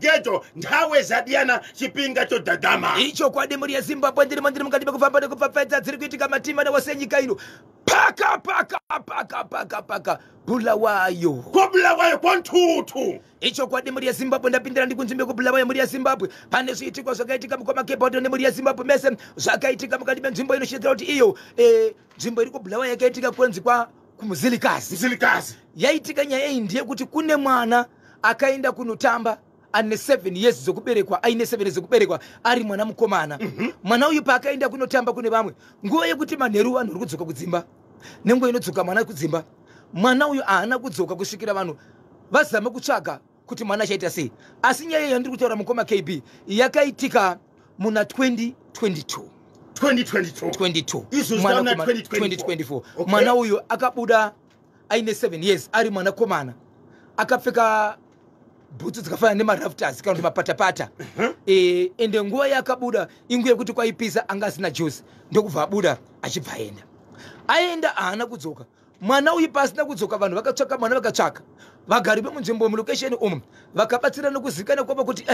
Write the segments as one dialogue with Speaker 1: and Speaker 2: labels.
Speaker 1: mugeto nthawe zadiyana chipinga chodhadhama.
Speaker 2: Icho kwadi muri yeZimbabwe ndiri mandiri mukati mekufamba nekupfapfadza dziri kuitika matima newasenyika ino. Paka Bulawayo.
Speaker 1: Kwa Bulawayo kwa ntutu.
Speaker 2: Icho kwadi muri yeZimbabwe ndapindira ndikunzimbe ku Bulawayo muri yeZimbabwe. Pane zviitikwa zvakaitika mukoma Cape Town nemuri yeZimbabwe mese zvakaitika mukati menzvimbo inoshedzera kuti iyo nzvimbo iri ku Bulawayo yakaitika kwenzi kwa kumuzilikazi. Yaitika nyaya iyi ndeyekuti kune mwana akaenda kunotamba ane 7 years zokuberekwa, aine 7 years zokuberekwa ari mwana mukomana. Mwana uyu paakaenda kunotamba kune vamwe, nguva yekuti manheru vanhu vari kudzoka kudzimba nenguva inodzoka mwana kudzimba, mwana uyu haana kudzoka kusvikira vanhu vazame kutsvaga kuti mwana achaita sei. Asi nyaya iyo ndiri kutaura mukoma KB yakaitika muna 2024. Mwana uyu akabuda aine 7 years ari mwana komana, akapfeka bhutsu dzakafanana nemarafters kana kuti mapatapata. Ende nguva yakabuda inguva yekuti kwaipisa anga asina juice, ndokubva abuda achibva aenda haana kudzoka. Mwana uyu pasina kudzoka, vanhu vakatsvaka mwana, vakatsvaka vagari vemunzvimbo mulokesheni umu vakabatsirana kuzikana kwavo kuti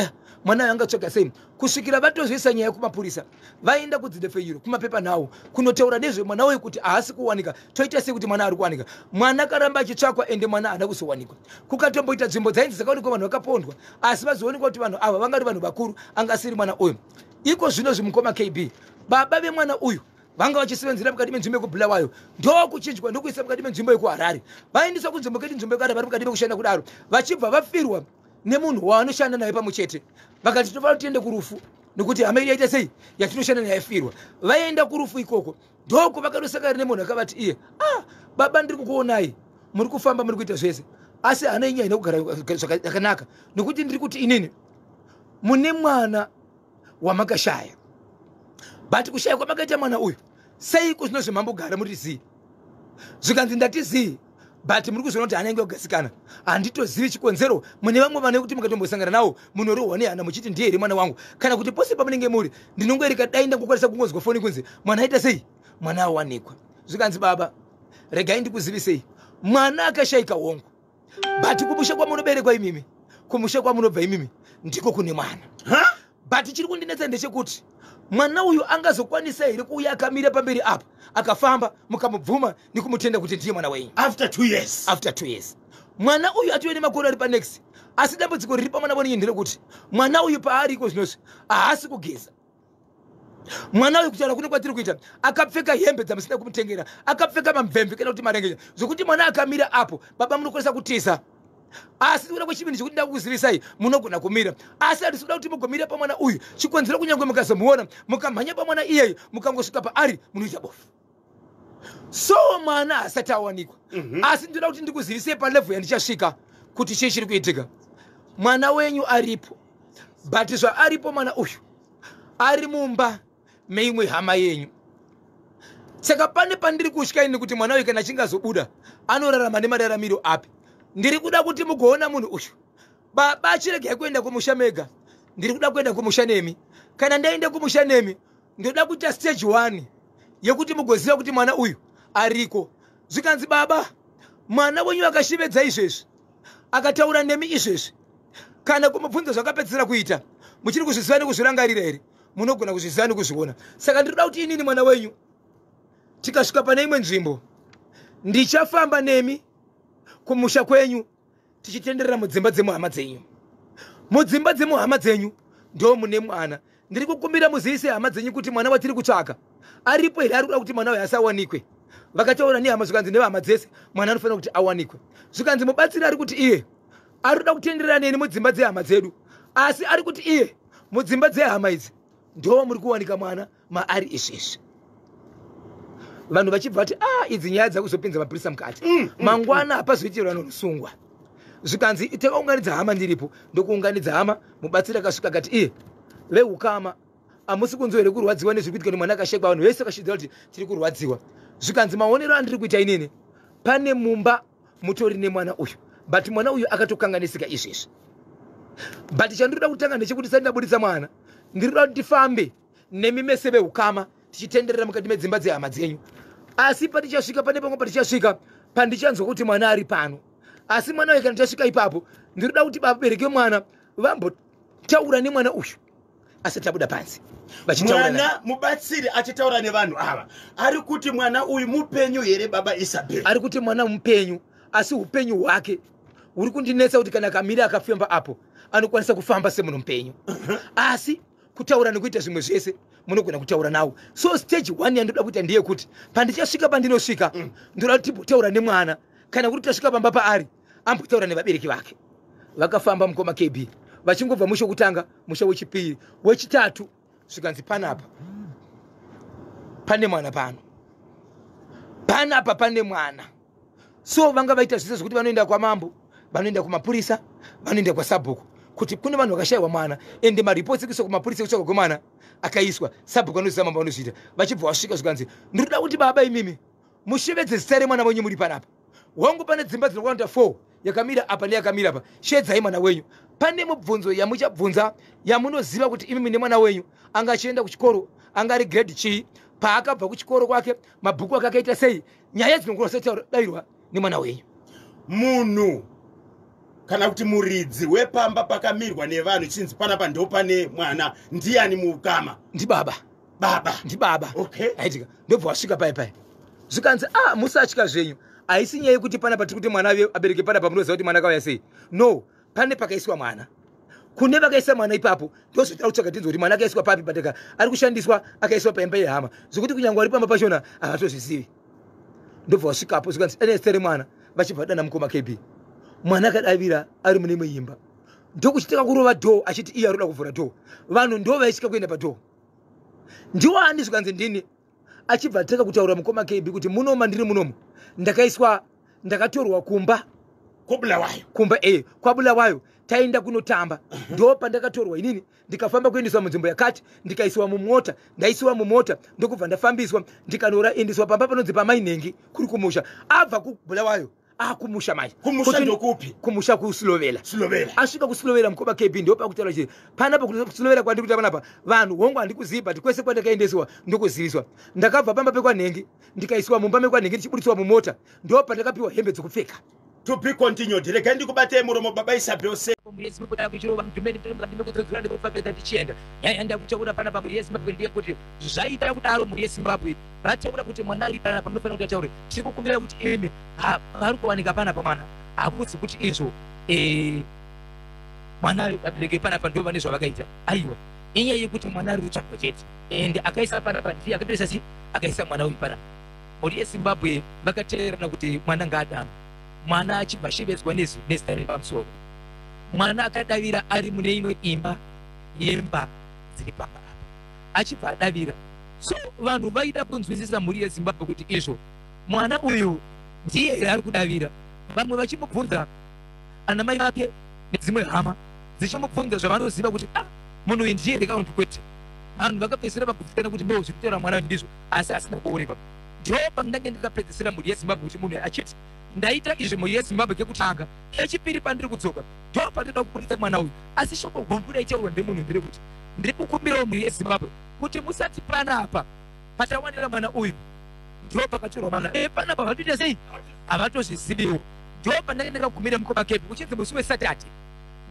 Speaker 2: mwana uyu angatsvaka sei, kusvikira vatozvisa nyaya kumapurisa. Vaenda kudzidefeiro kumapepanhau kunotaura nezve mwana uyu kuti haasi kuwanika, toita sei kuti mwana ari kuwanika. Mwana akaramba achitsvakwa ende mwana haana kuzowanikwa. Kukatomboita nzvimbo dzainzi dzakaonekwa vanhu vakapondwa asi vazoonekwa kuti vanhu ava vangari vanhu vakuru, angasiri mwana uyu. Iko zvino zvimukoma KB baba vemwana uyu vanga vachisevenzera mukati menzvimbo yekubhulawayo ndokuchinjwa ndokuisa mukati menzvimbo yekuharare. Vaendiswa kunzvimbo keti nzvimbo yekuharare vari mukati mekushanda kudaro, vachibva vafirwa nemunhu waanoshanda naye pamuchete. Vakati tofanira tiende kurufu nekuti hama iri yaita sei yatinoshanda naye afirwa. Vaenda kurufu ikoko ndoko vakatosangana nemunhu akavati iye baba ndiri kukuonai muri kufamba muri kuita zvese asi hana inyaya inokugara zvakanaka nekuti ndiri kuti inini mune mwana wamakashaya. But kushaya kwamakaita mwana uyu sei kuzvino zvemambogara muri zii zvikanzi ndatizii but muri kuzoona kuti hana inge kugasikana. Handitozivi chikonzero. Mune vamwe vane kuti mukatombosangana nawo munorohwa nehana muchiti ndiye here mwana wangu, kana kuti pose pamunenge muri ndinongoereka dai ndangokwanisa kungozwa foni kunzi mwana aita sei, mwana awanikwa. Zvikanzi baba regai ndikuzivisei, mwana akashayika hongu, but kumusha kwamunoberekwa imimi, kumusha kwamunobva imimi ndiko kune mwana. But chiri kundinetsa ndechekuti mwana uyu angazokwanisa here kuuya akamira pamberi apa akafamba mukamubvuma nekumutenda kuti ndiye mwana wenyu
Speaker 1: after 2
Speaker 2: years. Mwana uyu atiwe nemakore ari panext, asi dambudziko riri pamwana wenyu nderekuti mwana uyu paariko zvinozvi haasi kugeza. Mwana uyu kutaura kune kwatiri kuita akapfeka hembe dzamusina kumutengera, akapfeka mamvemve kana kuti marengeja zvokuti mwana akamira apo baba munokwanisa kutiza. Asi kuda kwechipindi chekuti ndakuzivisai munogona kumira, asi hatisi kuda kuti mugomira pamwana uyu. Chikonzero kunyange mukazomuona mukamhanya pamwana iyeyo mukangosvika paari munoita bofu. So mwana hasati awanikwa. Asi ndoda kuti ndikuzivisei palevhel yandichasvika kuti chii chiri kuitika. Mwana wenyu aripo, but zvaaripo mwana uyu ari mumba meimwe hama yenyu. Saka pane pandiri kushyikaini kuti mwana uyu kana achingazobuda anorarama nemararamiro api. Ndiri kuda kuti mugoona munhu uyu baba achiregai kuenda kumusha mega, ndiri kuda kuenda kumusha nemi. Kana ndaenda kumusha nemi ndoda kuita stage 1 yekuti mugoziva kuti mwana uyu ariko. Zvikanzi baba mwana wenyu akashivedza izvezvi akataura nemi izvezvi, kana kumubvunza zvakapedzisira kuita muchiri kuzviziva nekuzvirangarira here, munogona kuzviziva nekuzviona. Saka ndiri kuda kuti inini mwana wenyu tikasvika pane imwe nzvimbo ndichafamba nemi kumusha kwenyu tichitenderera mudzimba dzemuhama dzenyu. Mudzimba dzemuhama dzenyu ndo mune mwana. Ndiri kukumbira muzivise hama dzenyu kuti mwana watiri kutsvaka aripo here, ari kuda kuti mwana uyu asawanikwe. Vakataura nehama zvikanzi nevahama dzese mwana anofanira kuti awanikwe. Zvikanzi mubatsiri ari kuti iye ari kuda kutenderera neni mudzimba dzehama dzedu, asi ari kuti iye mudzimba dzehama idzi ndo muri kuwanika mwana maari izvezvi. Vanhu vachibva vati idzi nyaya dzakuzopinza mapurisa mukati, mangwana hapazoitirwa norusungwa. Zvikanzi takaunganidza hama ndiripo, ndokuunganidza hama. Mubatsiri akasvika akati iye vehukama hamusi kunzwa here kurwadziwa nezviri kuitika nemwana akashekwa. Vanhu vese vakashidzira kuti tiri kurwadziwa. Zvikanzi maonero andiri kuita inini, pane mumba mutori nemwana uyu, but mwana uyu akatokanganisika izvezvi. But chandinoda kutanga ndechekuti sati ndabudisa mwana ndiri kuda kuti tifambe nemi mese vehukama tichitenderera mukati medzimba dzehama dzenyu. Asi patichasvika pane pamwe patichasvika pandichanzwa kuti mwana ari pano. Asi mwana uyu kana tichasvika ipapo ndiri kuda kuti vabereki vemwana taura nemwana uyu asati abuda pansi
Speaker 1: mwana mubatsiri achitaura nevanhu ava ari kuti mwana uyu mupenyu here baba Isabel?
Speaker 2: Ari kuti mwana mupenyu, asi upenyu hwake uri kundinetsa kuti kana Kamira akafemba apo anokwanisa kufamba semunhu mupenyu. Asi kutaura nekuita zvimwe zvese munogona kutaura nawo. So stage 1 yandoda kuita ndiye kuti pandichasvika pandinosvika ndoda kuti taura nemwana, kana kuti tasvika pamba paari ambotaura nevabereki vake. Vakafamba mukoma KB vachingobva musho kutanga, musho wechipiri, wechitatu zvikanzi panapa pane mwana pano, panapa pane mwana. So vanga vaita zvese zvokuti vanoenda kwamambo, vanoenda kumapurisa, vanoenda kwaSabhuku kuti kune vanhu vakashayiwa mwana, ende maripoti kuiswa kumapurisa kusvika kwemwana akaiswa. Sabhuku anoziva mambo anozviita, vachibva vasvika zvikanzi ndinoda kuti baba imimi mushevedze zita remwana wenyu muri panapa. Wangu pane dzimba dzinokwana 4 yakamira apa neyakamira apa, shedzai mwana wenyu. Pane mubvunzo yamuchabvunza yamunoziva kuti imimi nemwana wenyu anga achienda kuchikoro, anga ari grade chii, paakabva kuchikoro kwake mabhuku ake akaita sei, nyaya dzinongona sedaiwa nemwana wenyu.
Speaker 1: Munhu kana kuti muridzi wepamba pakamirwa nevanhu chinzi panapa ndo pane mwana, ndiani mukama?
Speaker 2: Ndi baba.
Speaker 1: Baba
Speaker 2: Ndi baba.
Speaker 1: Okay.
Speaker 2: Aitika ndobva wasvika pai zvikanzi musatya zvenyu, haisi nyaya yekuti panapa tiri kuti mwana abereke panapa munoziva kuti mwana akauya sei. No, pane pakaiswa mwana, kune vakaisa mwana ipapo ndozoda kutsvaga tinzo kuti mwana akaiswa papi, pateka ari kushandiswa akaiswa paimba yehama zvokuti kunyange ari pamba pachona havatozvizivi. Ndobva wasvikapo zvikanzi ane zita remwana, vachibva dana mukoma KB. Mwana akadavira ari mune imwe imba, ndokuchiteka kurova dhoo achiti iye aroda kuvhura dhoo. Vanhu ndo vaisvika kuenda padhoo, ndiwani zvikanzi ndini. Achibva ateka kutaura mukoma KB kuti munoma ndiri munomu ndakatorwa kumba
Speaker 1: Bulawayo,
Speaker 2: kumba kwa Bulawayo taenda kunotamba. Ndo pandakatorwa inini ndikafamba kuendeswa munzvimbo yakati, ndikaisiwa mumota, ndaisiwa mumota ndokubva ndafambiswa ndikanora endeswa pamba panonzi pamainhengi kuri kumusha. Abva kuBulawayo akumusha manje.
Speaker 1: Kumusha ndokupi?
Speaker 2: Kumusha kuSlovela.
Speaker 1: Slovela.
Speaker 2: Asvika kuSlovela mukoma KB ndo pakutaura chiri panapa kuSlovela kwandi kuti panapa vanhu hongu handikuziva, but kwese kwandakaendeswa ndokuziviswa. Ndakabva pamba pekwanhengi ndikaisiwa mumba mekwanhengi ndichiburiswa mumota, ndo pandakapiwa hembe dzokupfeka.
Speaker 1: To be continued. Reka ndikubatei muromo baba Isabel se.
Speaker 2: Yesu kuda kuchirova mtumeni ndinokudzura ndikufambira ndichienda. Nyaya ndakuchaura panapa muri yeZimbabwe ndiye kuti zvaita kudaro muri yeZimbabwe vataura kuti mwana ari panapa panofanira kuti ataure. Tiri kukumbira kuti imi vari kuwanika panapa mwana hakuzi kuti izvo mwana abereke panapa ndo vane zvavakaita. Aiwa, inyaya yekuti mwana ari kutsvagwa chete ende akaisa panapa ndiye akatoresa chi akaisa mwana uyu panapa. Muri yeZimbabwe vakateerana kuti mwana ngaadamwe, mwana achibva ashevedzwa nezita repamusoro. Mwana akadavira ari mune imwe imba yemba dziri pamba apa, achibva adavira. So vanhu vaida kunzwisisa muri yeZimbabwe kuti izvo mwana uyu ndiye here ari kudavira. Vamwe vachimubvunza ana mai vake nedzimwe hama dzichimubvunza zvavanoziva kuti munhu uyu ndiye here kana kuti kwete. Vanhu vakapedzisira vakubvunzana kuti ndo zvekutaura mwana ndizvo, asi asina kuonekwa. Ndo pandange ndikapedzisira muri yeZimbabwe kuti munhu achiti ndaita izvi muri yeZimbabwe kekutanga, echipiri pandiri kudzoka ndo pandinoda kuburitsa mwana uyu. Asi shoko gombu raitaurwa ndemunhu ndiri kuti ndiri kukumbirawo muri yeZimbabwe kuti musati panapa patawanira mwana uyu ndo pakatorwa mwana panapa vatoita sei havatozviziviwo. Ndo pandange ndakagumira mukoma KB uchinzi musi weSaturday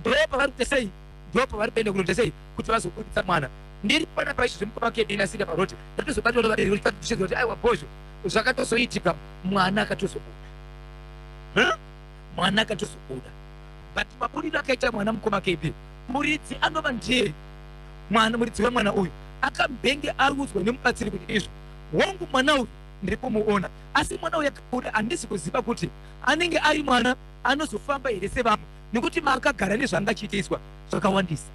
Speaker 2: ndo pavari kuita sei, ndo pavari kuenda kunoita sei kuti vazoburitsa mwana. Ndiri panapa izvo zvemukoma KB inasira paroti ndatozobatwa vabereki kuti kuti aiwa bozvo zvakatozoitika, mwana akatozobuda. Mwana akatozobuda, but mabudiro akaita mwana mukoma KB, muridzi anova ndiye mwana, muridzi wemwana uyu akambenge audzwa nemubatsiri kuti izvo wangu mwana uyu ndiri kumuona, asi mwana uyu akabuda handisi kuziva kuti anenge ari mwana anozofamba here sevamwe, nekuti maakagara nezvaangachiitiswa zvakawandisa.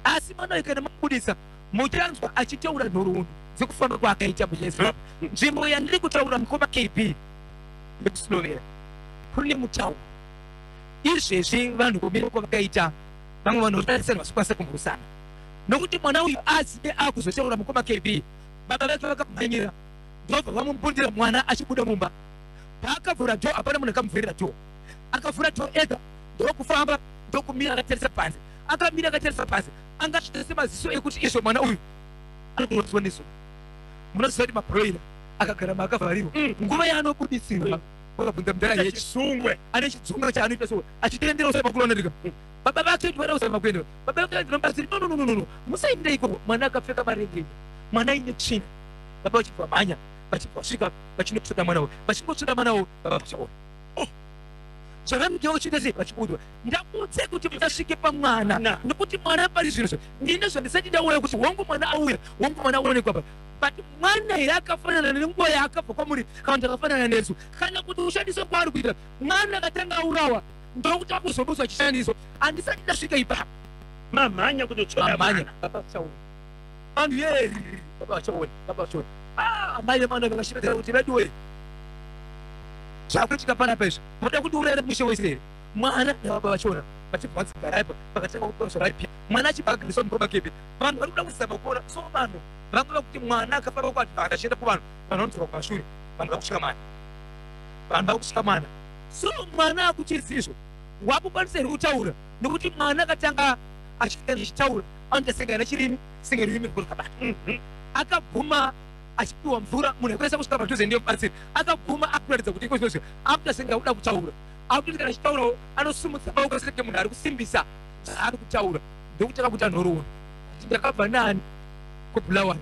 Speaker 2: Asi mwana uyu kana mabudisa muchanzwa achitaura nhoroondo dzekufamba kwaakaita muyeZimbabwe. Nzvimbo yandiri kutaura mukoma KB yekuSlovela kune mutauro izvezvi vanhu kumira kwavakaita, vamwe vanhu vatarisana vasikwanisa kumborisana nokuti mwana uyu azive akuzotaura mukoma KB. Baba vake vakamhanyira ndobva vamubundira mwana achibuda mumba. Paakavhura dhoo hapana munhu akamuvhurira dhoo, akavhura dhoo ega ndokufamba ndokumira akatarisa panze. Akamira akatarisa panze angasvita semaziso ekuti izvo mwana uyu anotoronzwa neso. Munoziva kuti mabroira akagara maakavharirwa nguva yaanobudisirwa wakabvunza mudhara yechisungwe ane chidzunga chaanoita so achitendera usai makulonatika baba vake vana usama kwenda baba vake ndinombaziri no musaenda ikoko mwana akapfeka marengi mwana ine tsvina baba vachibva mhanya vachibvasvika vachinotsvoda mwana uyu vachingotsvoda mwana uyu baba vachaona zvavanodiwa kuchiita sei vachibudwa ndakudze kuti mutasvike pamwana nokuti mwana pari zvinhu ndine zvandisati ndauya kuti wangu mwana auya wangu mwana aonekwa pa but mwana here akafanana nenguva yaakabva kwamuri kana kuti akafanana nesu kana kuti ushandiswe kwaari kuita mwana akatanga aurawa ndokuti akuzobuswa achishandiswa handisati ndasvika ipapo
Speaker 1: mamhanya kutotsvoda
Speaker 2: mamhanya baba vachaona vanhu ye baba vachaona baba vachaona amai vemwana vakashivedzera kuti veduwe zvakuitika panapa izvo moda kuti urayire mushe wese here mwana nababa vachiona vachibva vadzigaraipa vakatanga kukozvaraipi mwana achibva agriswa mukoma kepi vanhu vari kuda kuzama kuona so vanhu vangava kuti mwana akafamba kwati akachienda kuvanhu vanodzorwa kumashure vanhu vakusvika mana vanhu vakusvika mana so mwana akuchisi izvo wakukwanisa here kutaura nokuti mwana akatanga achitaura anotasengana chirimi sengerurimi rwurikabata akaguma achipiwa mvura munhu akwanisa kusvika padhuze ndiyo mubatsiri akaguma akuratidza kuti ikoizvozvo akutasenga uda kutaura akuti kana achitaurawo anosumudza maoko seke munhu ari kusimbisa zvaari kutaura ndokuti akakuta nhoroono ndakabva nani kubhulawani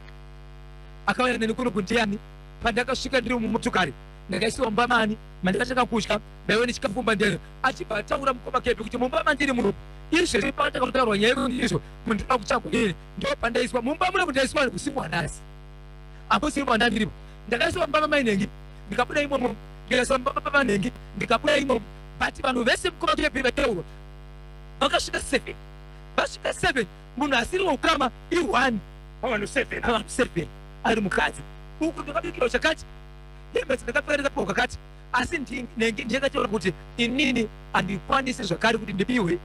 Speaker 2: akauya neni kuno kundiyani pandakasvika ndiri mumotokari ndakaisiwa mumbamani mandakatanga kutya ndaiwe nechikafu mbandero achibva ataura mukoma kepi kuti mumba mandiri muno izvezvi pakatanga kutaurwa nyaya yeizvo munhu ndoda kuchagwa iri ndo pandaiswa mumba muno mundaiswa kusimbwa nhasi aposiri pandandiripo ndakaisiwa mumba mainhengi ndikabuda imomo ndikaisiwa mumba pamanhengi ndikabuda imomo but vanhu vese mukoma kepi vataurwa vakasvika 7 vasvika 7 munhu asiri wokama i1
Speaker 1: avanhu 7
Speaker 2: ari mukadzi uku ndakabikirwa chakati hembe dzindakapfeka ndikapiwa kakati asi nhengi ndakataura kuti inini handikwanisi zvakare kuti ndipiwe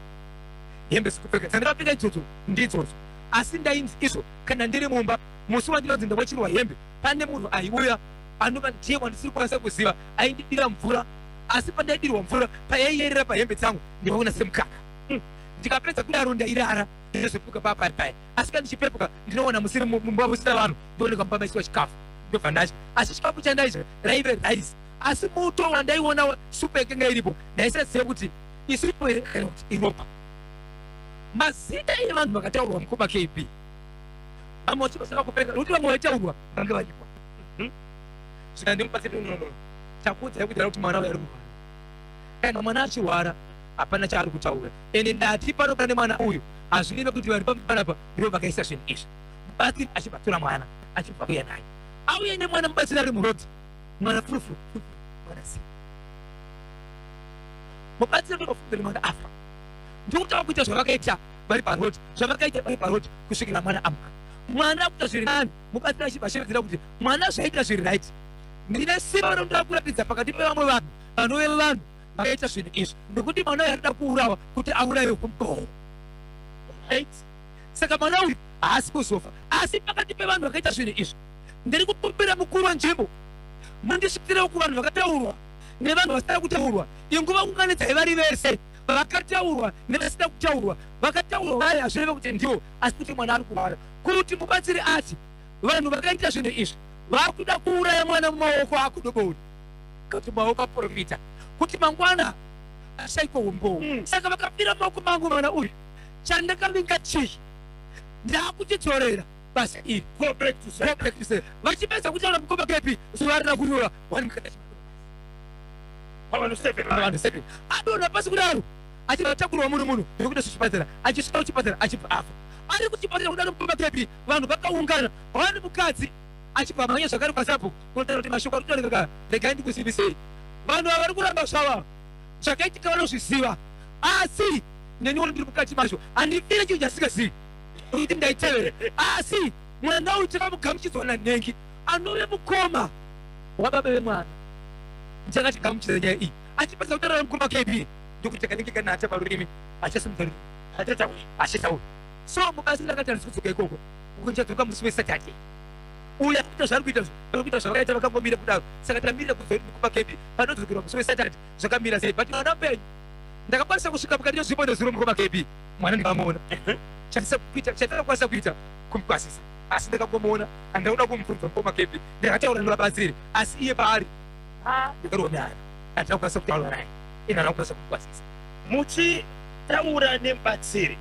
Speaker 2: hembe dzekupfeka dzandakapfeka idzodzo ndidzodzo asi ndainzi izvo kana ndiri mumba musi wandinonzi ndawachirwa hembe pane munhu aiuya anova ndiye wandisiri kukwanisa kuziva aindidira mvura asi pandaidirwa mvura payaiyerera pahembe dzangu ndikaona semukaka ndikapedza kudaro ndairara ndinozvepuka papaipai asi kana ndichipepuka ndinoona musiri mumba musina vanhu ndioneka mumba maisiwa chikafu ndobva ndadya asi chikafu chandaidya raive raisi asi muto wandaiona supu yakanga iripo ndaisaziva kuti isupu here kana kuti iropa mazita evanhu vakataurwa mukoma kp vamwe vachibasaka kupenga nokuti vamwe vaitaurwa vange varipa zvika ndimubatsiri nonono takuudzai kudira kuti mwana uyu ari kurwara kana mwana achirwara hapana chaari kutaura ende ndati panopana nemwana uyu hazvidive kuti vari papanapa ndivo vakaisa zvinhu izvi mubatsiri achibatsira mwana achibva kuya naye auye nemwana mubatsiri ari murodhi mwana furufuru mwana si mubatsiri vanofungira mwana afa ndikutava kuita zvavakaita vari parodhi zvavakaita vari parodhi kusvikira mwana amuka mwana akuita zviri nani mubatsiri achibva achivedzera kuti mwana zvaita zviri raiti ndine simba rinoda kuratidza pakati pevamwe vanhu vanove vanhu vakaita zvinhu izvi nekuti mwana uyu arida kuurawa kuti aurayiwe kumukoho right saka mwana uyu haasi kuzofa asi pakati pevanhu vakaita zvinhu izvi ndiri kukumbira mukuru wenzvimbo mundisvikirewo kuvanhu vakataurwa nevanhu vasina kutaurwa inguva kunganidzai vari vese vakataurwa nevasina kutaurwa vakataurwa vari hazvireve kuti ndiwo asi kuti mwana ari kurwara kuti mubatsiri ati vanhu vakaita zvinhu izvi vari kuda kuuraya mwana mumaoko akudobouri kuti maoko aprofita kuti mangwana ashaikwa umbowo saka vakapira maoko mangu mwana uyu chandakavinga chii ndakuchidzorera basa iri vachipedza kutaura mukoma kepi zuva rina kunyora
Speaker 1: avanhu 7
Speaker 2: adonha pasi kudaro achivatakurwa munhu nekuda kuchipatara achisvika kuchipatara achibva afa ari kuchipatara kudaro mukoma kepi vanhu vakaungana vane mukadzi achibva mhanya zvakare pasabhuku kunotaura kuti mashoko ari kutoreka regai ndikuzivisei vanhu ava vari kuramba zvava zvakaitika vanozviziva asi neniwo ndiri mukati mazvo handifire chinhu chasingazivi kuti ndaitevere asi mwana uyu takamugamuchidzwa nanhengi anove mukoma wababa vemwana ndichakati gamuchidza nyaya iyi achipedza kutaura mukoma kp ndokuti takanengeka nata parurimi achasimudza rurimi achitaura so mubatsiri akati handisi kudzoka ikoko uko ndichadzoka musi wesaturday uya kuita zvari kuita zvakaita vakangomira kudaro saka tamirira mukoma kp panodzokerwa musi wesaturday zvakamira sei but mwana mupenyu ndakakwanisa kusvika pakati yezvipo nezuro mukoma kp mwana ndikamuona chandakakwanisa kuita kumukwasisa asi ndakagomuona handauda kumubvunza mukoma kepi ndakataura nevabatsiri asi iye paari ndikaronayo handakwanisa kutaura naye ina handakwanisa kumukwasisa
Speaker 1: akataura nemubatsiri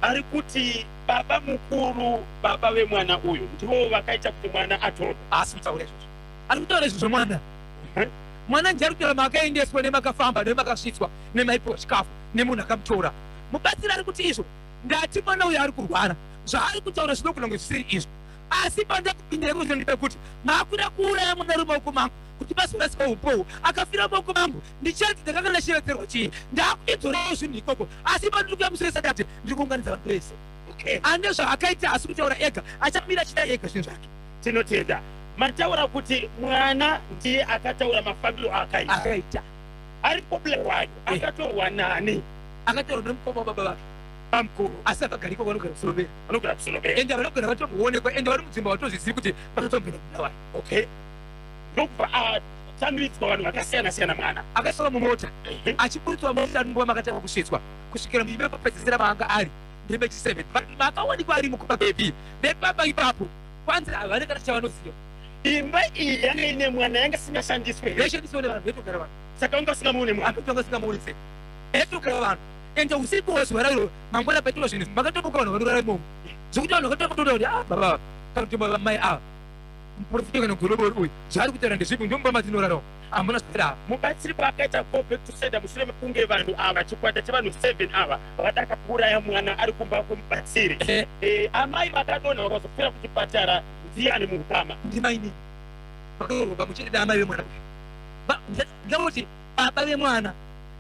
Speaker 1: ari kuti baba mukuru, baba vemwana uyu ndivo vakaita kuti mwana atorwe.
Speaker 2: Asi kutaura izvozvo. Ari kutaura izvozvo mwana. Mwana ndiye ari kutaura makaendeswa nemakafamba nemakasvitswa nemaipiwa chikafu nemunhu akamutora. Mubatsiri ari kuti izvo ndati mwana uyu ari kurwara. Zvaari kutaura zvinokunonge zvisiri izvo. Asi pandakupindira kuti ndipekuti makuda kuuraya mwana ari maoko mangu kuti basi urasika upowu akafira maoko mangu ndichati ndakanga ndashereterwa chii ndakuidzorawo zvinhu ikoko. Asi pandiri kuyamusire Saturday ndiri kuunganidza vanhu vese. Ane zvaakaita asi kutaura ega achamira achida ega zvinhu zvake.
Speaker 1: Tinotenda mataura kuti mwana ndiye akataura mafambiro akaita. Ari pobule wayo akatorwa nani?
Speaker 2: Akatorwa nemukoma wababa vake
Speaker 1: amukuru.
Speaker 2: asi akagariko vanogara kusolobera.
Speaker 1: Vanogara kusolobera.
Speaker 2: Ende vanogara vatomboonekwa ende vari mudzimba vatozvizivi kuti vakatombera muna wayo.
Speaker 1: Okay. Ndokubva atambiridzwa vanhu vakasiyana-siyana mwana.
Speaker 2: Akaiswa mumota achipuritswa mota nguva makatanga kusvitswa kusvikira muimba papedzisira maanga ari ndebe 7 makawanikwa ari mukoma bebi nebaba ipapo kwanza havane kana chavanoziva.
Speaker 1: Imba iyi yanga ine mwana yanga singashandiswe.
Speaker 2: Yaishandiswa nevanhu vetogara vanhu.
Speaker 1: Saka wanga usingamuone mwana.
Speaker 2: Apetwanga singamuone sei. Vetogara vanhu. Ende usiku wezuva raro mangwana paitwa zvinhu makatomuka vanhu vanorara imomo. Zvokuti vanhu vakatomuka kuti baba kana kuti mai ava muprofita kana gororo uyu zvaari kutaura ndezvipi ndomba matinorarawo hamuna zvakadaro.
Speaker 1: Mubatsiri paakaita callback to sender mushure mekunge vanhu ava chikwata chevanhu 7 ava vakataka kuuraya mwana ari kumba kwomubatsiri. Amai vakadonha vakazofira kuchipatara ndiani muukama?
Speaker 2: Ndimaini vakaorwa pamuchete naamai vemwana ngekuti baba vemwana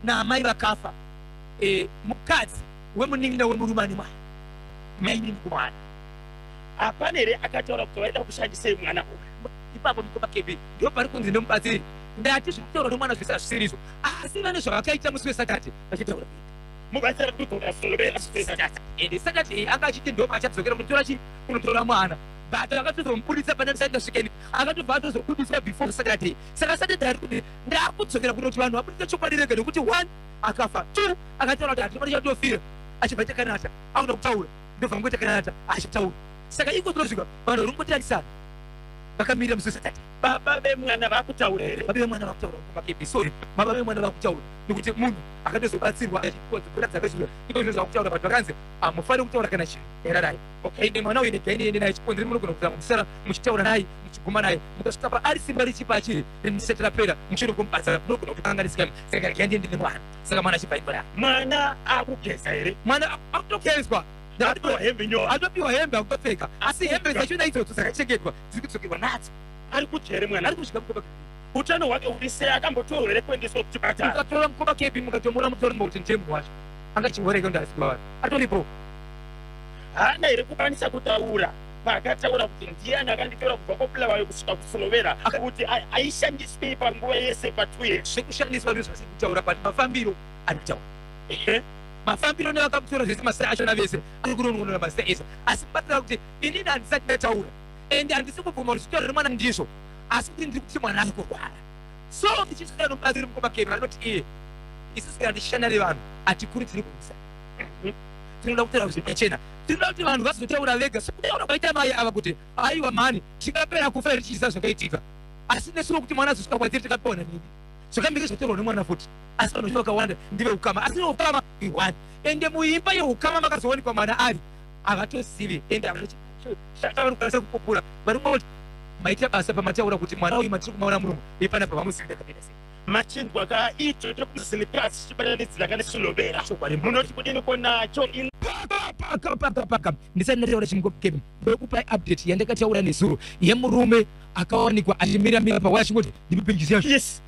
Speaker 2: naamai vakafa. Mukadzi wemunin'ina wemurume ane mwana maini mukumwana.
Speaker 1: Hapana here akataura kuti vaida kushandisei mwana uyu?
Speaker 2: Ipapo mukoma kebi ndo pari kunzi nemubatsiri ndati zvekutaura nomwana zvese hazvisirizo asi vane zvavakaita musi weSaturday vachitaura
Speaker 1: mubatsiri kudzoka kusolobera musi weSaturday.
Speaker 2: Ende Saturday anga achiti ndo achadzokera kunotora chi kunotora mwana bata vakatozomubudisa pane Sunday svikeni akatobva atozobudiswa before Saturday. Saka Saturday ari kuti ndakudzokera kuti vanhu vabudisa chokwadi rega nekuti 1 akafa 2 akataura kuti hatinofanira chatofira achibva chakanata akuda kutaura ndobva nguva chakanata achitaura. Saka iko tinosvika vanhu vari kungotarisana vakamirira musi weSaturday.
Speaker 1: Baba vemwana vakutaura here?
Speaker 2: Baba vemwana vakutaura kumakebi sorry baba vemwana vakutaura nekuti munhu akatozobatsirwa achipiwa dzibura dzakazvira iko zvinhu zvakutaura vanhu vakanzi hamufaniri kutaura kana chinhu yararai. Ende mwana uyu negaine naye chiponzeri munogona kuti muchisara muchitaura naye muchiguma naye mukasvika paari simba richipa achiri risati rapera mushure kumubatsira munogona kukanganisika saka regai ndiende nemwana. Saka mwana achibva imba yake.
Speaker 1: Mwana akugeza here?
Speaker 2: Mwana akutogezwa
Speaker 1: atopiwa hembe nyoro.
Speaker 2: Atopiwa hembe akutopfeka asi hembe dzachona idzodzo dzakachengetwa dziri kudzokerwa nadzo.
Speaker 1: Ari kuti here mwana?
Speaker 2: Ari kusvika mukoma
Speaker 1: utano hwake uri sei akambotorwa here kuendeswa kuchipatara?
Speaker 2: mukatora mukoma kepi mukatomura mutori kuti ndemu wacho anga chihoreka kuti asiba vanhu atoripo.
Speaker 1: Haana here kukwanisa kutaura paakataura kuti ndiani akanditora kubva kwopula vayo kusvika kusolobera kuti aishandiswei panguva yese pa2 years.
Speaker 2: Zvekushandiswa ndizvo zvasiri kutaura pati mafambiro ari kutaura. Mafambiro nevakamutora zvese masai achona vese ari kunononora masai ese asi mubatsira kuti inini handisati ndataura ende handisi kubvuma kuti zvitaurire mwana ndizvo asi kuti ndiri kuti mwana ari kurwara. So ndichisvika nomubatsiri mukoma kepi anoti iye isusu kana tichishanda nevanhu hatikuri tiri kurwisa tinoda kutaura zvinochena tinoda kuti vanhu vazotaura vega sokutaura kwaita mai ava kuti aiwa mani chikapera kufa iri chichisa zvakaitika asi nesuro kuti mwana azosvika kwatiri takapiwa nanini zvakamira zvataurwa nemwana futi asi vanhu vachina vakawanda ndive ukama asi neukama irwani ende muimba yeukama makazowanikwa mwana ari havatozivi ende havatochakavanikwanisa kupupura vari kuti maita basa pamataura kuti mwana uyu matiri kumaona murumu ipana pavamuzivi kakapeda sei
Speaker 1: machinzwa kaito chekuzinikasi chichibatanidzira kana chisolobera munoti kudini konacho
Speaker 2: paka ndisati ndataura chimukopikepi ndokupai update yandakataura nezuro yemurume akawanikwa achimiramira pawaya chingoti ndipipinjisi yacho
Speaker 1: yes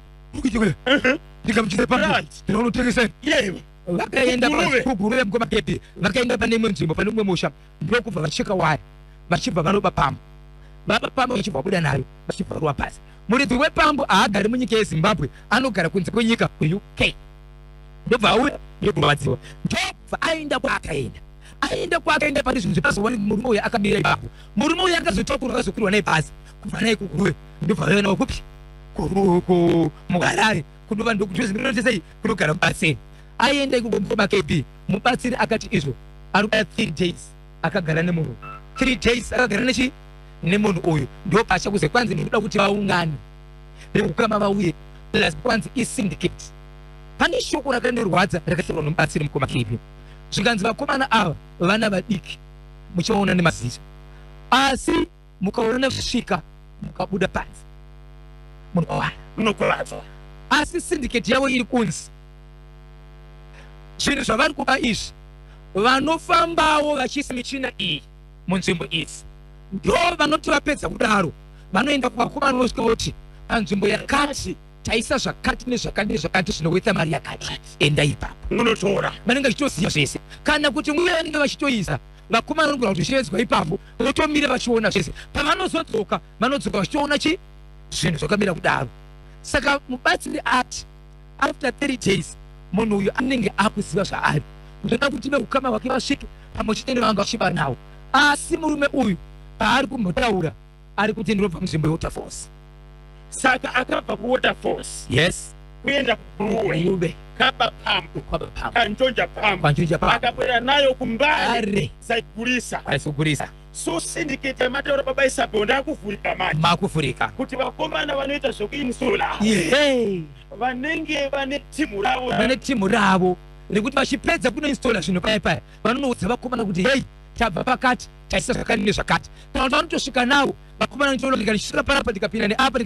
Speaker 2: ndikamuchise paa ndinonotengesai vakaenda paguru yemukoma-kepi vakaenda pane imwe nzvimbo pane umwe musha ndokubva vacheka waya vachibva vanoba pambo vaba pambo vachibva vabuda nayo vachibvarwa pasi. Muridzi wepambo haagari munyika yeZimbabwe anogara kunze kwenyika kweUK ndobva auya ndokubatsiwa ndobva aenda kwaakaenda pane zvinhu zvepazowani murume uyu akamira ipapo murume uyu akazotakurwa akazokwirwa naye pasi kubva naye kuguruwe ndobva vaenda kupi muharare kundova ndokutozvinotesei kunogara mubatsiri aenda ikugomukoma-kepi mubatsiri akati izvo ari kuya 3 days akagara nemunhu 3 days akagara nechi nemunhu uyu ndopasha kuze kwanzi ndinoda kuti vaungane neukama vauye plus kwanzi isyndicate pane shoko rakandirwadza rakatorwa nomubatsiri mukoma KP zvikanzi vakomana ava vana vadiki muchivaona nemaziso asi mukaona kusvika mukabuda panze
Speaker 1: munokuwadza
Speaker 2: asi syndicate yavo iri kunzi zvinhu zvavari kupa izvi vanofambawo vachiisa michina iyi munzvimbo idzi ndo vanoti vapedza kudaro vanoenda kuvakomana vosvika voti panzvimbo yakati taisa zvakati nezvakati nezvakati zvinowetsa mari yakati enda ipapo
Speaker 1: munotora
Speaker 2: vanenge vachitoziva zvese kana kuti nguva vanenge vachitoisa vakomana vanogona kuti zvichevedzwa ipapo votomira vachiona zvese pavanozodzoka vanodzoka vachitoona chi zvinhu zvakamira kudaro saka mubatsiri ati after 30 days munhu uyu anenge akuziva zvaari kutoda kuti veukama hwake vasvike pamwe chete nevanga vachiva nawo asi murume uyu paari kumbotaura ari kutenderwa panzvimbo yewaterforce
Speaker 1: saka akabva kuwaterforce
Speaker 2: yes
Speaker 1: kuenda kuGuruwe kaba pampu kanjonja pampu akabwera nayo kumbare saigurisa so syndicate yamataura baba Isabel ndakuvhurika manje
Speaker 2: makuvhurika
Speaker 1: kuti vakomana vanoita zvekuinsola vanenge vane timu ravo rekuti vachipedza kunoinstola zvinhu paya vanonoudza vakomana kuti hei tabva pakati taisa zvakati nezvakati kana kuti vanotosvika navo vakomana nitologika nichisvika panapa ndikapinda neapa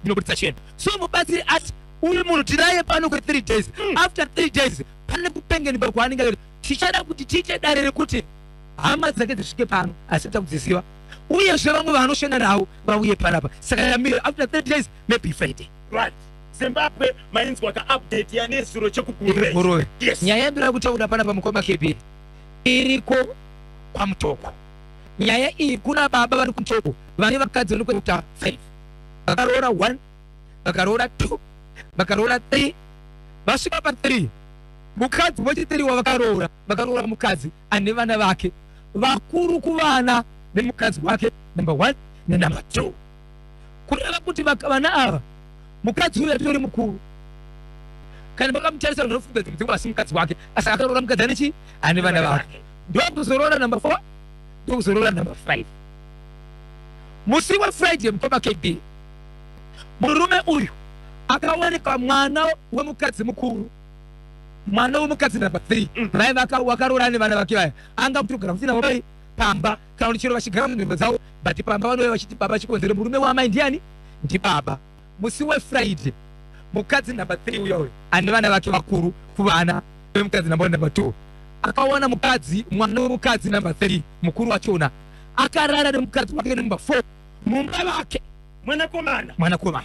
Speaker 1: ndinoputsa chenu so mubatsiri ati uyu munhu tinaye pano kwe3 days after 3 days pane kupengenuka kwaanenge tichada kuti tiite dare rekuti hama dzake dzisvike pano asi takudziziva uyezve vamwe vanoshanda navo vauye panapa saka yamira after 3 days maybe Friday right Zimbabwe mainzwa ka update yane zuro chekuGuruwe
Speaker 2: nyaya yandira kutaura panapa mukoma KP iriko kwamutoko nyaya iyi kuna baba vari kumutoko vane vakadzi vanokuita 5 vakaroora 1 vakaroora 2 vakaroora 3 vasvika pa3 mukadzi wechitiri vakaroora mukadzi ane vana vake vakuru kuvana nemukadzi wake number 1 nenumber 2 kureva kuti vana ava mukadzi uyu atori mukuru kana vakamutarisa zvinofunga kuti asi mukadzi wake asi akaroora mukadzi anechi ane vana vake ndokuzoroora number 4 ndokuzoroora number 5 musi waFriday mukoma KP murume uyu akawanikwa mwana wemukadzi mukuru mwana wemukadzi number 3 vai wakaroora nevana vake vaya anga kutogara kuti navo pai pamba kana kuti chero vachigara munzvimbo dzavo but pamba vanouya vachiti baba chikonzero murume wamai ndiani ndibaba musi weFriday mukadzi number 3 uyo ane vana vake vakuru kuvana vemukadzi number 2 akaona mwana wemukadzi number 3 mukuru wachona akarara nemukadzi wake number 4 mumba vake
Speaker 1: mwanakomana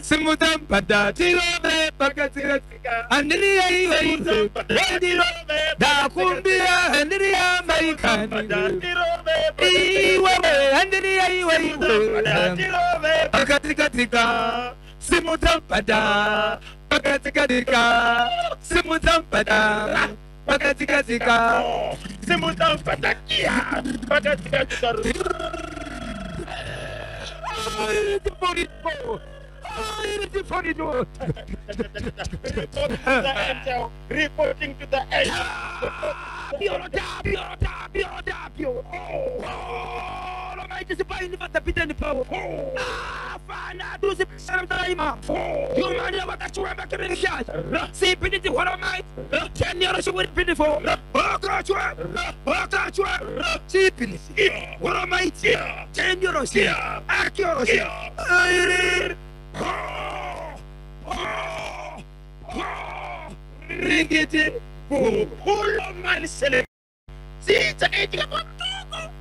Speaker 2: simutambada tirove pakatsiratsika andiriya iwe ndakumbira andiriya maikani iwewe andiriya iwe pakatsikatsika simutambada pakatsikatsika simutambada pakatsikatsika
Speaker 1: simutambada pakatsikatsika reporting to the angel.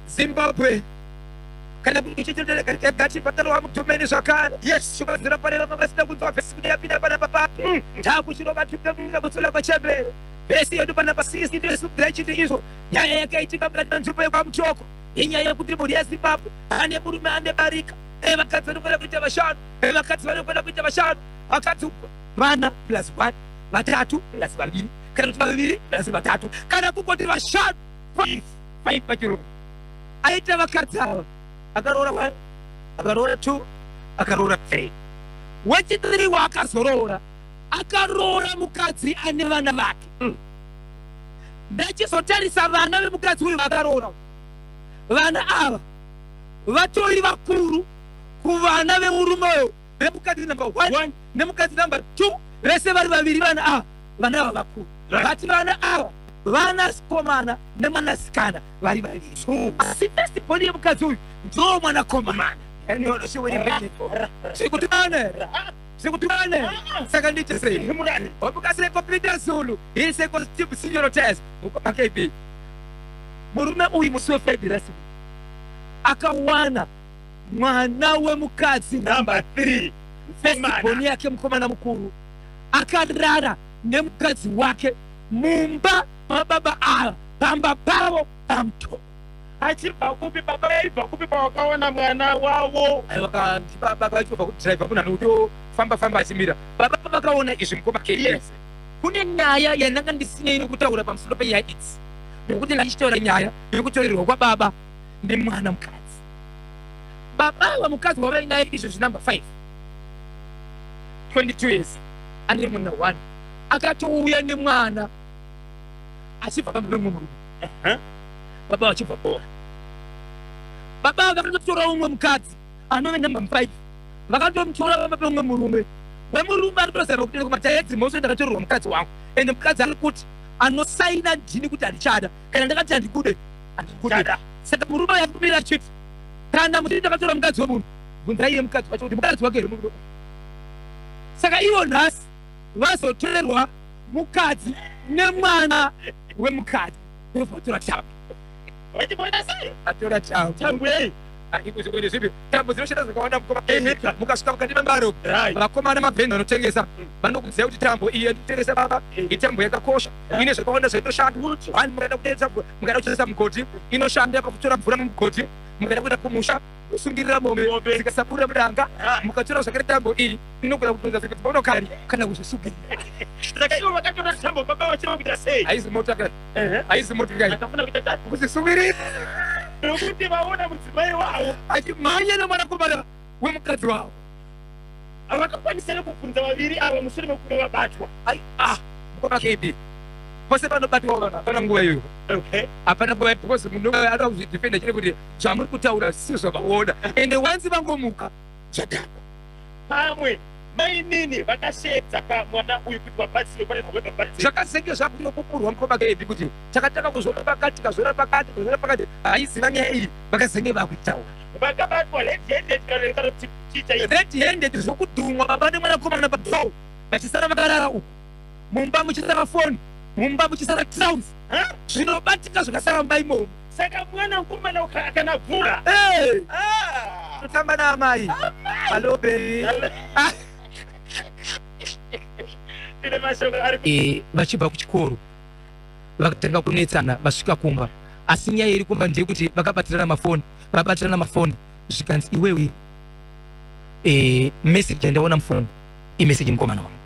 Speaker 2: Zimbabwe kana kuchitendera kati patalo mutumeni zvakare yes chikazira panera pakasina kunzwa vhesi yapinda pana papa takuchirova tukamira kutsula kwachembere vhesi yedu pana pasisi ndesubhirachiti izvo nyaya yakaitika mukati nzvimbo yekwamutoko inyaya yekuti mhuri yeZimbabwe ane murume anebarika vakadzi vanokwenda kuita vashanu vakadzi vanokwenda kuita vashanu vakadzi vana plus 1 vatatu plus 2 kana kuti 2 plus 3 kana kungoti vashanu 5 pachirume aita vakadzi ava akaroora 1 akaroora 2 akaroora 3 wechitiri wakazoroora akaroora mukadzi ane vana vake ndachizotarisa vana vemukadzi uyu vakaroora vana ava vatori vakuru kuvana vemurume uyo nemukadzi number 1 nemukadzi number 2 vese vari vaviri vana ava vana ava vakuru vati vana ava vanakomana nemwanasikana vari vaviri asi festivhoni yemukadzi uyu ndo mwanakomana Sikutumane. Saka nditi sei. Wabukasire kopita Zulu. Hii seko Steve Senior Test. KP. Murume uyu musiwe federasi. Akawana mwana we mukadzi number 3. Festivoni yake mkomana mukuru. Akarara nemukadzi wake mumba mababa ala. Pamba pavo pamto. Achibva kupi baba ibva kupi pawakaona mwana wawo aivakanti baba vachibva kudrive kuna nuto famba achimira baba vakaona izvi mukoma KS kune nyaya yananga ndisinei kutaura pamusoro penyaya idzi nekuti ndichitaura nyaya yekutorerwa kwababa nemwana mukadzi baba vamukadzi wavainaye izvo zvinumber 5 22 years ane mwana 1 akatouya nemwana achibva pamumwe murume baba vachibva bora baba vakatotora umwe mukadzi anove number 5 vakatomutora baba pemumwe murume wemurume arikutozarwa kuti kumataedzi mose ndakatorerwa mukadzi wangu ende mukadzi ari kuti anosaina dhini kuti handichada kana ndakati handikude handikuda saka murume yakumira achiti kana muti ndakatora mukadzi wemunhu bvunzai yemukadzi wacho kuti mukadzi wake here saka ivo nhasi vazotorerwa mukadzi nemwana wemukadzi votora tambo wachibona sei atora tambo ikuzikwende zvipi tambo dzinoshanda zvakawanda mukasvika mukati membaro vakomana mabheni vanotengesa vanokuziva kuti tambo iyi yatotengesa baba itambo yakakosha ine zvakawanda zvainoshanda mukaenda kudenza mukaenda kuchisesa mugodhi inoshanda pakutora mvura mumugodhi mukaenda kuenda kumusha kusungirira mombe zikasapurira mudanga mukatora zvakare tambo iyi inogona kutonza zvinokari kana kuzvisungirira saka ivo vakatora tambo baba vachava kuita sei haizi motakari haizi motikari kuzvisungirira nokuti vaona mudzimai wavo achimhanya nemwanakomana wemukadzi wavo havakakwanisana kubvunza vaviri ava mushure mekuva vabatwa mukoma KP pose panobatwa hapana nguva iyoyo hapana nguva because munhu anoda kuzvidhifenda chine kuti zvamuri kutaura si zvavaona ende wanzi vangomuka zvadhaka pamwe mainini vakashedza kamwana uyu kuti vabatsire pane zvabatsire zvakazenge zvakunopupurwa mukoma KP kuti takataka kuzora pakati kazora pakati haiziva nyaya iyi vakazenge vakuitaura vakabatwa red handed zvokudhumwa baba nemwanakomana padhow vachisara vakarara uku mumba muchisara foni mumba muchisara trauns zvinobatika zvakasara mumba imomo saka mwanakomana akanavhura totamba naamai alobe vachibva kuchikoro vakatanga kunetsana vasvika kumba asi nyaya iri kumba ndeyekuti vakabatirana mafoni zvikanzi iwewe meseji yandaona mufoni imeseji mukomana wangu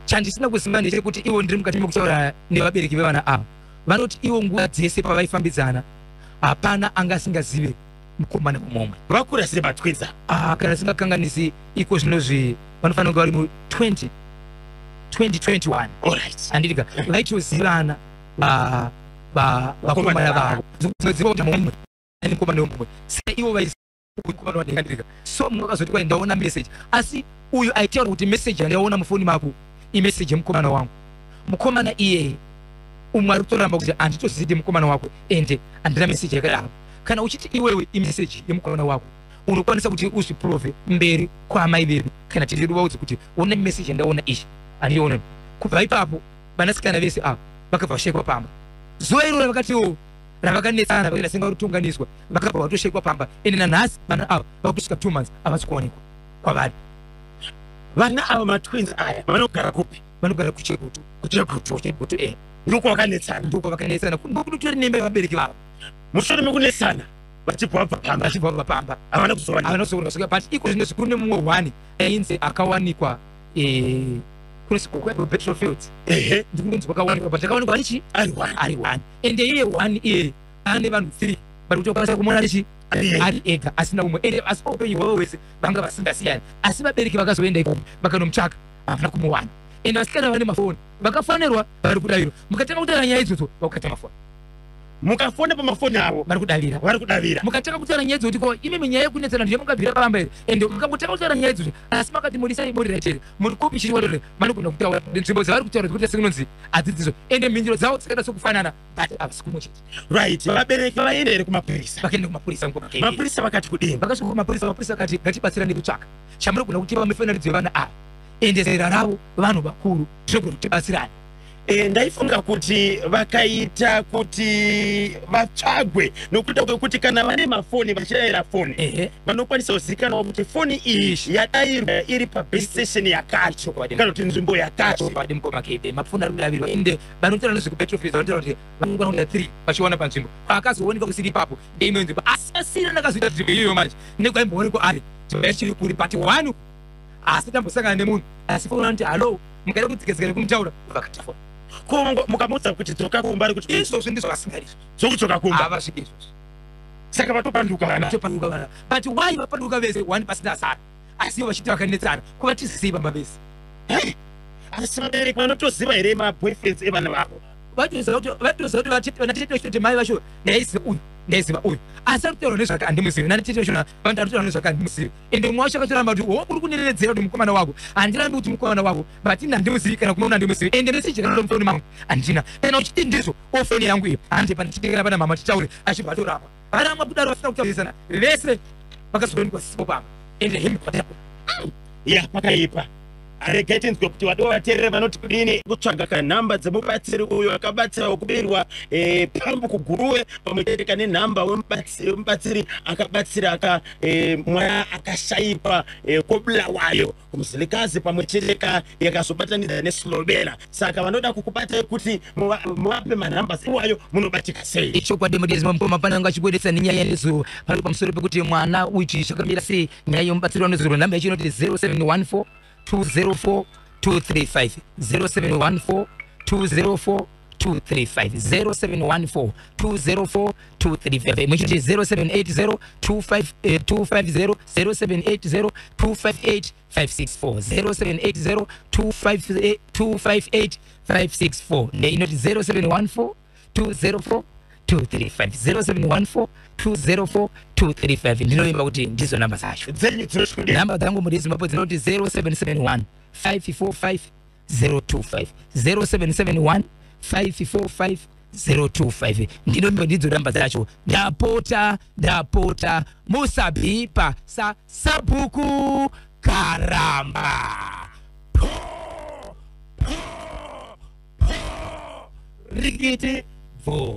Speaker 2: chandisina kuziva ndechekuti ivo ndiri mukati mekutaura nevabereki vevana ava vanoti ivo nguva dzese pavaifambidzana hapana anga asingazive mukomana mumwe vakura sei vatwinza kana singakanganisi iko zvinozvi vanofanira kunge vari mu 2021 handidika vaitozivana vakomana vavo dzinoziva kuti mumwe ane mukomana wemumwe saka ivo vaikomana wadengandirika so munhu akazoti kwai ndaona meseji asi uyu aitaura kuti meseji yandaona mufoni mako imeseji yemukomana wangu mukomana iyeye umwe ari kutoramba kuti handitozidi mukomana wako ende handina meseji yakadaro kana uchiti iwewe imeseji yemukomana wako unokwanisa kuti uzviprove mberi kwaamai vedu kana tiri vaudze kuti una meseji yandaona ichi handiona kubva ipapo vanasikana vese ava vakabva vashekwa pamba zuva iroro vakatiwo ravakanetsana vakaenda senga rutunganiswa vakabva vatoshekwa pamba ende nanhasi vana ava vakutosvika 2 months havasi kuonekwa kwavari vana ava matwins aya vanogara kupi vanogara kuchekutu ndiko vakanetsana ndokutori nembe vabereki vavo mushure mekunetsana vachibva vabva pamba havana kuzoona saka but iko zvino zvikuru nemumwe 1 ainzi akawanikwa battlefields ndikunzi vakawanikwa but akawanikwa arichi ari 1 ende iye 1 iye ane vanhu 3 vari kuti vakwanisa kumona arichi ari ega asina umwe ende asi upenyu hwavo hwese vanga vasingasiyani asi vabereki vakazoenda ikoko vakanomutsvaka havana kumuwana ende vasikana vane mafoni vakafanirwa vari kudayiro mukatanga kutaura nyaya idzodzo vakukata mafoni
Speaker 1: mukafona pamafoni avo
Speaker 2: vari kudavira
Speaker 1: mukataka
Speaker 2: kutaura nyaya dzekuti ko imi nyaya yekunetsana ndiye mukabvira pamba iri ende mukangotaka kutaura nyaya dzekuti asi makati murisai borera chete muri kupi chiri wadore vanogona kutaura nzvimbo dzavari kutaura kuti sekunonzi hadzidzizo ende mhinduro dzavo dzikaita sokufanana but havasi kumwe chete
Speaker 1: right vabereki vaenda here kumapurisa
Speaker 2: vakaenda kumapurisa
Speaker 1: mapurisa vakati kudini
Speaker 2: vakasvika kumapurisa mapurisa vakati ngatibatsirane kutsvaka chamuri kuti vamefanaridze vana ava ende zera ravo vanhu vakuru zvinogona kuti tibatsirane
Speaker 1: ndaifunga kuti vakaita kuti vatsvagwe nokuda kwekuti kana vane mafoni vachirayira foni vanokwanisa kuzivikanwa kuti foni iyi yadayirwa iri pabase station yakati kana kuti nzvimbo yakati
Speaker 2: mafoni ari kudavirwa ende vanotaura nezvekupetrofis vanotaura kuti vanogona kuda 3 vachiwana panzvimbo paakazooneka kusiri ipapo ndeimwe nzvimbo asi asina ndakazoita nzvimbo iyoyo manje nekwaimboonekwa ari nzvimbo yachiri kuri pati 1 asi tambosangana nemunhu asi fona kuti hallo mukaida kutsikazikana kumutaura vakati foni
Speaker 1: mukamudza kuti dzoka kumba ari kuti
Speaker 2: izvozvo ndizvo vasingarizvo
Speaker 1: zokudzoka kumba
Speaker 2: avasvika izvozvo
Speaker 1: saka vatopanduka vana
Speaker 2: but why vapanduka vese 1 pasina asara asi ivo vachiti vakanetsana kuva tisisei pamba vese
Speaker 1: asi vabereki vanotoziva here maboyfriends evana vavo
Speaker 2: vatoziva kuti vanatetero chitoti mai vacho ndaiziva uyu asi ari kutaura nezvaka handimuzivi nanatetero chona vanhu ari kutaura nezvaka handimuzivi ende mumwe wacho akatoramba kuti uri kunenedzera kuti mukomana wako handirambi kuti mukomana wako but ini handimuzivi kana kunoona handimuzivi ende meseji ranomufoni mangu handina kana uchiti ndizvo ofoni yangu iyo handi pandichitekera pana mama titaure achibva atorapa varamwa kudaro vasina kutaurisana vese vakazoonekwa sisipo pamba ende hembe patapo
Speaker 1: pakaipa aregatinzwe kuti wado vateerere vanoti kudini kutsvaga kanhamba dzemubatsiri uyo akabatsira wokubirwa pambu kuguruwe pamwe chete kane nhamba wemubatsiri akabatsira mwana akashaipa kobulawayo kumuzilikazi pamwe chete yakazobatanidza neSlovenia saka vanoda kukubatai kuti muvape manhamba iwayo munobatika sei
Speaker 2: ichokwadi mudezi mamboma pananga achibudisa nenyaya nezuro pari pamusoro pekuti mwana uchi zvakamira sei nyaya yemubatsiri wanezuro nhamba yachinoti 0714 204 235 0714 204 235 0714 204 235 mwechiti 0780 250 0780 258 564 0780 258 564 ndeinoti 0714 204 235 0714 204 235 ndinoimba kuti ndizo namba zacho namba dzangu mudezi mapo dzinoti 0771 545 025 0771 545 025 ndinoimba ndidzo namba zacho ndapota musabhipa sabhuku karamba rikiti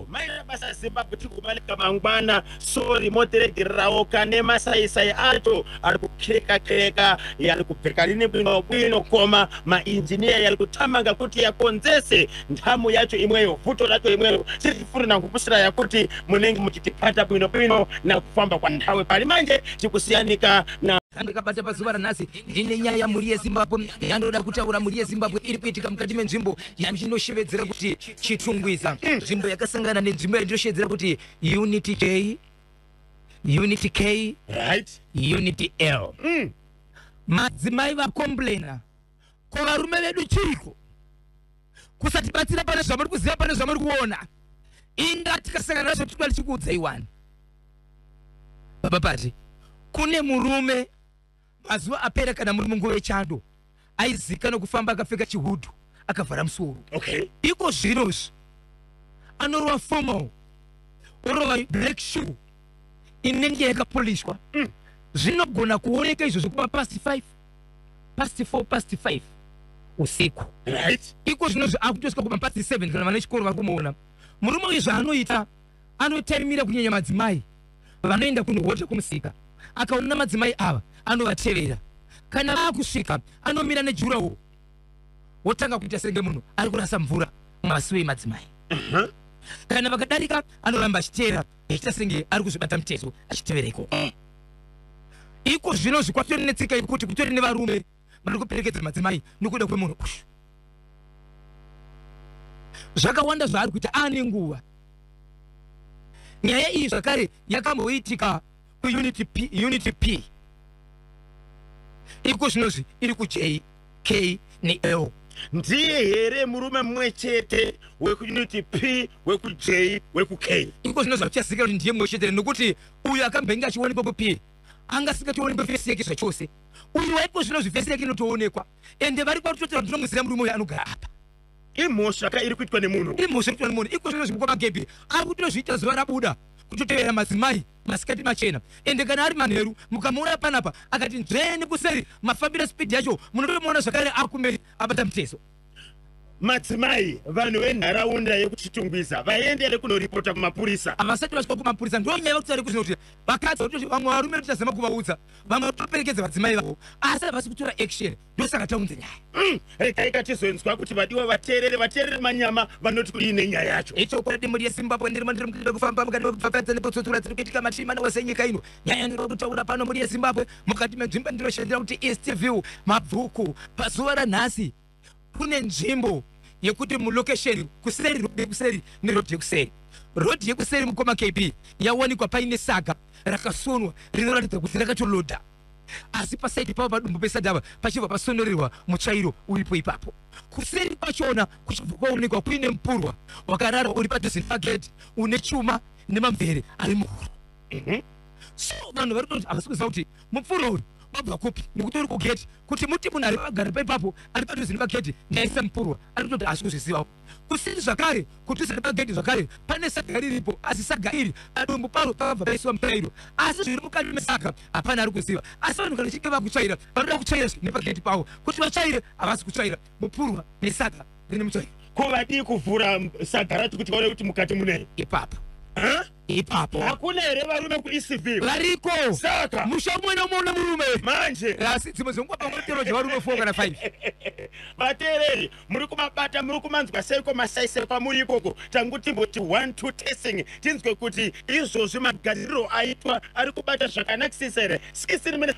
Speaker 1: maina basa Zimbabwe tikumalika mangwana sori moteregererawo kane masaisai acho ari kukereka yari kupfeka rini bwino koma mainjiniya yari kutamanga kuti yakonzese ntamu yacho imweyo vuto racho imweyo tirifurina kupusira yakuti munenge muchitipata bwino na kufamba kwa nthawe pali manje tikusiyanika na
Speaker 2: ndikabata pazuva ranhasi ndine nyaya yamhuri yeZimbabwe yandoda kutaura mhuri yeZimbabwe iri kuitika mukati menzvimbo yandinoshevedzera kuti chitungwiza nzvimbo yakasangana nenzvimbo yandinoshevedzera kuti Unity K
Speaker 1: right
Speaker 2: Unity L madzimai vakomplaina ko varume vedu chiko kusatibatsira pane zvamuri kuziva pane zvamuri kuona inga tikasangana nazvo tikudali chikuudzai wani baba pati kune murume mazuva apera kana muri munguva yechando aizikana kufamba akapfeka chihudhu akavhara musoro iko zvinozvi anorova formal orova black shoe inenge yakapolishwa zvinogona kuoneka izvozvo kuva past 4 past 5 usiku iko zvinozvi akutosvika kuva past 7 kana vana chikoro vakumuona murume uyu zvaanoita anotarimira kunyanya madzimai vanoenda kunohota kumusika akaona madzimai ava anovatevera kana vakusvika anomira nejurawo wotanga kuita senge munhu ari kurasa mvura mumasuwe madzimai kana vakadarika anoramba achiteera achiita senge ari kuzvibata mutezo achitevera iko iko zvino zvikwatori netsika yekuti kutori nevarume vari kuperekedza madzimai nokuda kwemunhu zvakawanda zvaari kuita ane nguva nyaya iyi zvakare yakamboitika kuUnity P iko zvinozvi iri kuJ K neL
Speaker 1: ndiye here murume mumwe chete wekunoti P wekuJ wekuK.
Speaker 2: Iko zvinozva kuchazika kuti ndiye mumwe chete nokuti uyu akambenga achionekwa kuP angasingatoonekwa vhesi yake zvachose. Uyu waiko zvinozvi vhesi yake inotoonekwa ende vari kwatototera kuti ndinomuziva murume uyu anogara apa.
Speaker 1: Imhosva iri kuitwa nemunhu.
Speaker 2: Imhosva iri kuitwa nemunhu. Iko zvinozvibukwa magebhi ari kutozviita zuva rabuda kutotevera madzimai masikati machena ende kana ari manheru mukamuona panapa akati nzvene kuseri mafambiro speed yacho munotomuona zvakare akumberi abata mutezo.
Speaker 1: Madzimai vanhu venharaunda yekuchitungwiza vaendere kunoripota kumapurisa.
Speaker 2: Havasati vasvika kumapurisa ndonyaya vakutaura kuti kuti vakadzi vamwe varume tichazama kuvaudza vamwe vatoperekedza madzimai vavo asi havasi kutora action ndosaka taunze nyaya.
Speaker 1: Regai katizoenzwa kuti vadiwa vateerere manyama vanoti kuine nyaya yacho.
Speaker 2: Ichokwadi muri yeZimbabwe ndirimo ndiri kufamba mukati mekupfapfadza nepotsotsura dziri kuitika matima wese nyika ino. Nyaya ndiri kutaura pano muri yeZimbabwe mukati menzvimbo ndinoshandira kuti Eastview Mabvuku pazuva ranhasi kune nzvimbo yekuti mulokesheni kuseri rodhi yekuseri nerodhi yekuseri. Rodhi yekuseri mukoma KB yawanikwa paine saga rakasonwa rinoratidza kuti rakatolodha asi pasaidi pavo padumbu pesadhava pachibva pasonorerwa mutsvairo uripo ipapo. Kuseri kwachona kuchibva kwaonekwa kuine mupurwa wakarara uri padhuze nepagedhi une chuma nemamvere ari muhuro. So vanhu vari kuti havasi kuziva kuti mupfuro uyu wabva kupi nekuti uri kugedhi kuti muti munhu ari pagara paipapo ari padhuze nepagedhi ndaisa mupurwa ari kutoti hasi kuzvizivawo. Kuseri zvakare kudhuze nepagedhi zvakare pane saga riripo asi saga iri padumbu paro pakabva paisiwa mutsvairo asi zviri mukati mesaga hapana ari kuziva asi vanhu kana vachinge vakutsvaira vanoda kutsvaira nepagedhi pavo kuti vatsvaire havasi kutsvaira mupurwa nesaga rine mutsvairo.
Speaker 1: Kuvadii kuvhura saga racho kuti vaone kuti mukati munei
Speaker 2: ipapo ipapo
Speaker 1: hakuna here varume kuEastview
Speaker 2: variko
Speaker 1: saka
Speaker 2: musha umwe noumwe murume
Speaker 1: manje
Speaker 2: asi dzimwe dzenguva pamwe tero jevarume 4 kana 5.
Speaker 1: vateereri muri kumabata muri kumanzwa seiko masaise kwamuri ikoko tangu timboti 1-2 testing tinzwe kuti izvozvi magariro aitwa ari kubata zvakanakisisa here. 16 minutes